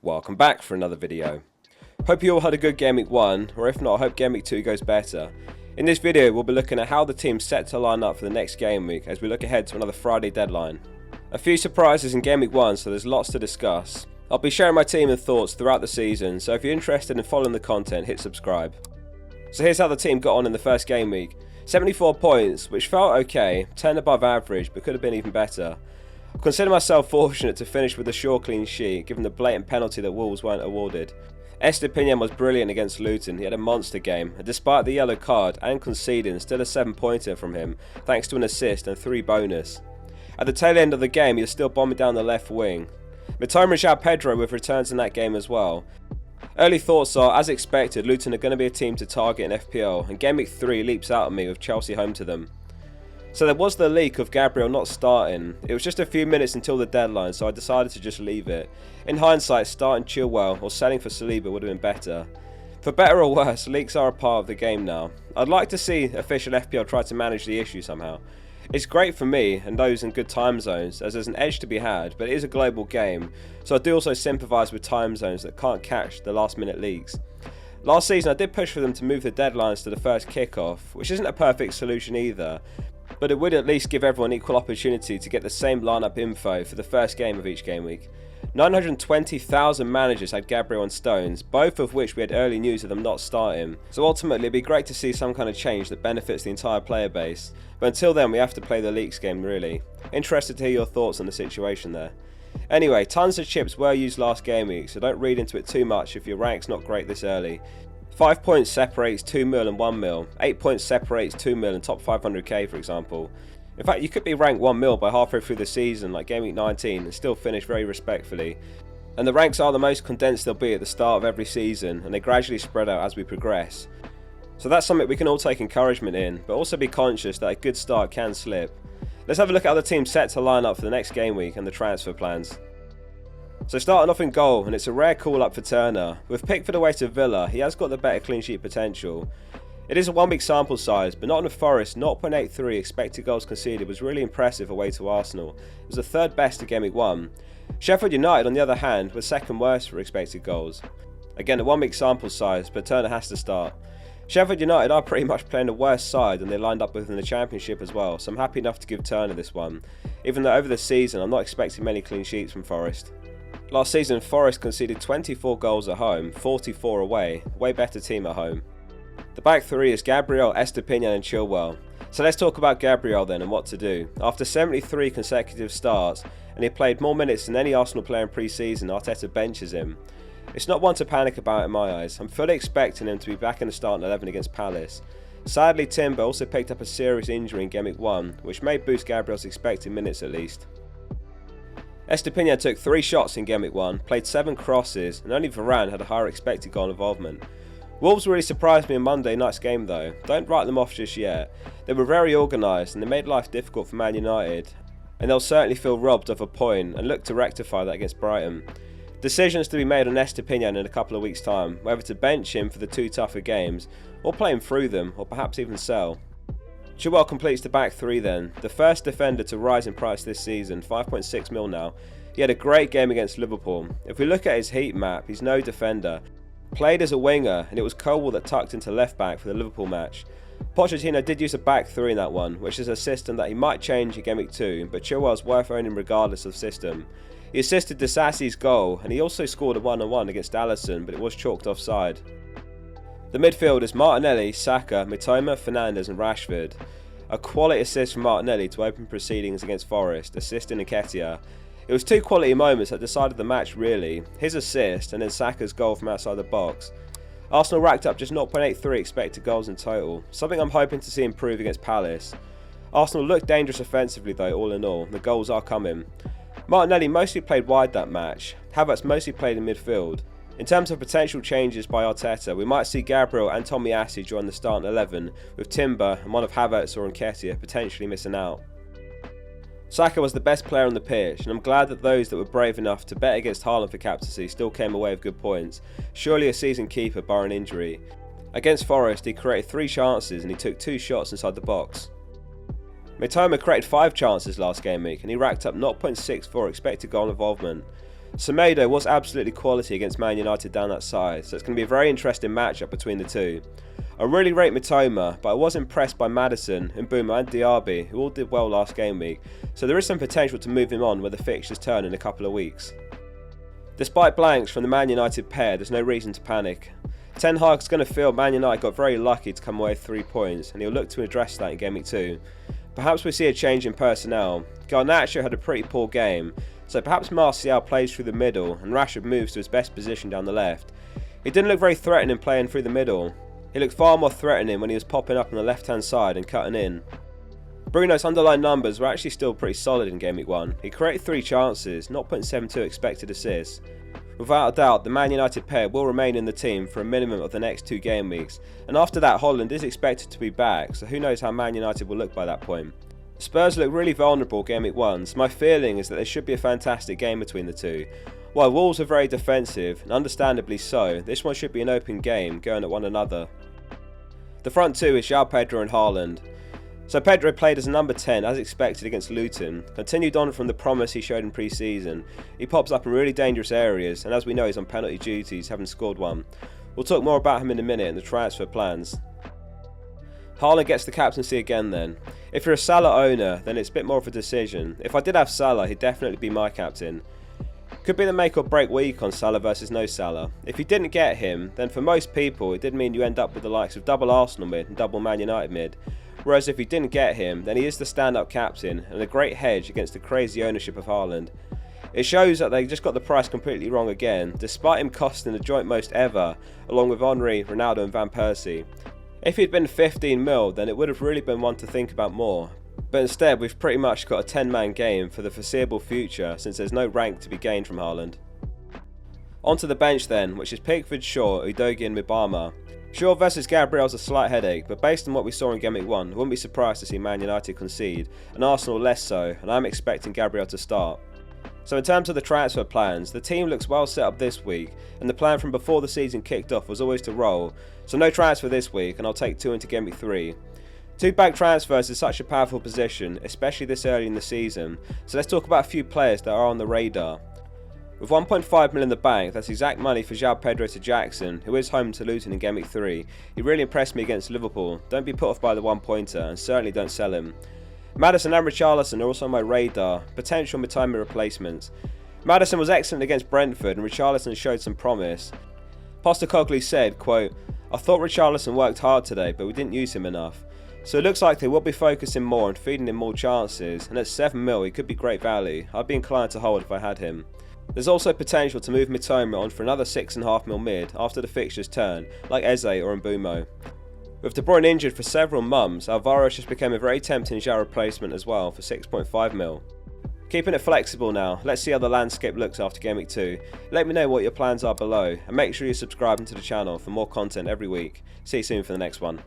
Welcome back for another video. Hope you all had a good Game Week 1, or if not, I hope Game Week 2 goes better. In this video we'll be looking at how the team's set to line up for the next game week as we look ahead to another Friday deadline. A few surprises in Game Week 1, so there's lots to discuss. I'll be sharing my team and thoughts throughout the season, so if you're interested in following the content, hit subscribe. So here's how the team got on in the first game week. 74 points, which felt okay, 10 above average, but could have been even better. I consider myself fortunate to finish with a sure clean sheet, given the blatant penalty that Wolves weren't awarded. Estepinian was brilliant against Luton. He had a monster game, and despite the yellow card and conceding, still a 7-pointer from him, thanks to an assist and 3 bonus. At the tail end of the game, he was still bombing down the left wing. Mitoma and João Pedro with returns in that game as well. Early thoughts are, as expected, Luton are going to be a team to target in FPL, and Game Week 3 leaps out at me with Chelsea home to them. So there was the leak of Gabriel not starting. It was just a few minutes until the deadline, so I decided to just leave it. In hindsight, starting Chillwell or selling for Saliba would have been better. For better or worse, leaks are a part of the game now. I'd like to see official FPL try to manage the issue somehow. It's great for me and those in good time zones, as there's an edge to be had, but it is a global game, so I do also sympathise with time zones that can't catch the last minute leaks. Last season I did push for them to move the deadlines to the first kickoff, which isn't a perfect solution either, but it would at least give everyone equal opportunity to get the same lineup info for the first game of each game week. 920,000 managers had Gabriel and Stones, both of which we had early news of them not starting, so ultimately it'd be great to see some kind of change that benefits the entire player base, but until then we have to play the leaks game really. Interested to hear your thoughts on the situation there. Anyway, tons of chips were used last game week, so don't read into it too much if your rank's not great this early. 5 points separates 2 mil and 1 mil, 8 points separates 2 mil and top 500k for example. In fact, you could be ranked 1 mil by halfway through the season like Game Week 19 and still finish very respectfully. And the ranks are the most condensed they'll be at the start of every season, and they gradually spread out as we progress. So that's something we can all take encouragement in, but also be conscious that a good start can slip. Let's have a look at how the team's set to line up for the next game week and the transfer plans. So starting off in goal, and it's a rare call up for Turner. With Pickford away to Villa, he has got the better clean sheet potential. It is a 1 week sample size, but Nottingham Forest 0.83 expected goals conceded was really impressive away to Arsenal. It was the third best of Game Week 1. Sheffield United on the other hand was second worst for expected goals. Again a 1 week sample size, but Turner has to start. Sheffield United are pretty much playing the worst side than they lined up with in the Championship as well, so I'm happy enough to give Turner this one, even though over the season I'm not expecting many clean sheets from Forest. Last season Forest conceded 24 goals at home, 44 away, way better team at home. The back three is Gabriel, Estepinian and Chillwell. So let's talk about Gabriel then and what to do. After 73 consecutive starts, and he played more minutes than any Arsenal player in pre-season, Arteta benches him. It's not one to panic about in my eyes. I'm fully expecting him to be back in the starting 11 against Palace. Sadly Timber also picked up a serious injury in Game Week 1, which may boost Gabriel's expected minutes at least. Estepinian took 3 shots in Game Week 1, played 7 crosses, and only Varane had a higher expected goal involvement. Wolves really surprised me in Monday night's game though. Don't write them off just yet. They were very organised and they made life difficult for Man United, and they'll certainly feel robbed of a point and look to rectify that against Brighton. Decisions to be made on Estepinian in a couple of weeks time, whether to bench him for the 2 tougher games, or play him through them, or perhaps even sell. Chilwell completes the back 3 then, the first defender to rise in price this season, 5.6 mil now. He had a great game against Liverpool. If we look at his heat map, he's no defender. Played as a winger, and it was Colwell that tucked into left back for the Liverpool match. Pochettino did use a back 3 in that one, which is a system that he might change in Game Week 2, but Chilwell's worth owning regardless of system. He assisted Disasi's goal, and he also scored a 1-on-1 against Alisson, but it was chalked offside. The midfield is Martinelli, Saka, Mitoma, Fernandes and Rashford. A quality assist from Martinelli to open proceedings against Forest, assisting Nketiah. It was 2 quality moments that decided the match really, his assist and then Saka's goal from outside the box. Arsenal racked up just 0.83 expected goals in total, something I'm hoping to see improve against Palace. Arsenal looked dangerous offensively though all in all, the goals are coming. Martinelli mostly played wide that match, Havertz mostly played in midfield. In terms of potential changes by Arteta, we might see Gabriel and Tomiyasu join the starting 11, with Timber and one of Havertz or Nketiah potentially missing out. Saka was the best player on the pitch, and I'm glad that those that were brave enough to bet against Haaland for captaincy still came away with good points, surely a seasoned keeper barring injury. Against Forest he created 3 chances and he took 2 shots inside the box. Mitoma created 5 chances last game week and he racked up 0.64 expected goal involvement. Semedo was absolutely quality against Man United down that side, so it's going to be a very interesting matchup between the two. I really rate Mitoma, but I was impressed by Maddison, Mbeumo and Diaby, who all did well last game week, so there is some potential to move him on when the fixtures turn in a couple of weeks. Despite blanks from the Man United pair, there's no reason to panic. Ten Hag's going to feel Man United got very lucky to come away with 3 points, and he'll look to address that in Gameweek 2. Perhaps we see a change in personnel. Garnacho had a pretty poor game, so perhaps Martial plays through the middle and Rashford moves to his best position down the left. He didn't look very threatening playing through the middle. He looked far more threatening when he was popping up on the left hand side and cutting in. Bruno's underlying numbers were actually still pretty solid in Gameweek 1. He created 3 chances, 0.72 expected assists. Without a doubt, the Man United pair will remain in the team for a minimum of the next 2 game weeks, and after that Holland is expected to be back, so who knows how Man United will look by that point. Spurs look really vulnerable Game Week 1, so my feeling is that there should be a fantastic game between the two. While Wolves are very defensive, and understandably so, this one should be an open game, going at one another. The front two is João Pedro and Haaland. So Pedro played as a number 10 as expected against Luton, continued on from the promise he showed in pre-season. He pops up in really dangerous areas, and as we know he's on penalty duties, having scored one. We'll talk more about him in a minute and the transfer plans. Haaland gets the captaincy again then. If you're a Salah owner, then it's a bit more of a decision. If I did have Salah, he'd definitely be my captain. Could be the make or break week on Salah versus no Salah. If you didn't get him, then for most people it did mean you end up with the likes of double Arsenal mid and double Man United mid. Whereas if you didn't get him, then he is the stand-up captain and a great hedge against the crazy ownership of Haaland. It shows that they just got the price completely wrong again, despite him costing the joint most ever, along with Henry, Ronaldo and Van Persie. If he'd been 15 mil, then it would have really been one to think about more. But instead, we've pretty much got a 10-man game for the foreseeable future, since there's no rank to be gained from Haaland. Onto the bench then, which is Pickford, Shaw, Udogie and Mibama. Shaw versus Gabriel's a slight headache, but based on what we saw in Game Week 1, I wouldn't be surprised to see Man United concede, and Arsenal less so, and I'm expecting Gabriel to start. So in terms of the transfer plans, the team looks well set up this week, and the plan from before the season kicked off was always to roll, so no transfer this week, and I'll take 2 into Game Week 3. 2 back transfers is such a powerful position, especially this early in the season, so let's talk about a few players that are on the radar. With 1.5 mil in the bank, that's exact money for João Pedro to Jackson, who is home to Luton in Game Week 3. He really impressed me against Liverpool. Don't be put off by the 1-pointer, and certainly don't sell him. Maddison and Richarlison are also on my radar, potential Mitoma replacements. Maddison was excellent against Brentford, and Richarlison showed some promise. Postecoglou said, quote, "I thought Richarlison worked hard today, but we didn't use him enough." So it looks like they will be focusing more on feeding him more chances, and at 7 mil he could be great value. I'd be inclined to hold if I had him. There's also potential to move Mitoma on for another 6.5 mil mid after the fixtures turn, like Eze or Mbeumo. With De Bruyne injured for several months, Alvaro just became a very tempting João replacement as well for 6.5 mil. Keeping it flexible now, let's see how the landscape looks after Game Week 2. Let me know what your plans are below, and make sure you're subscribing to the channel for more content every week. See you soon for the next one.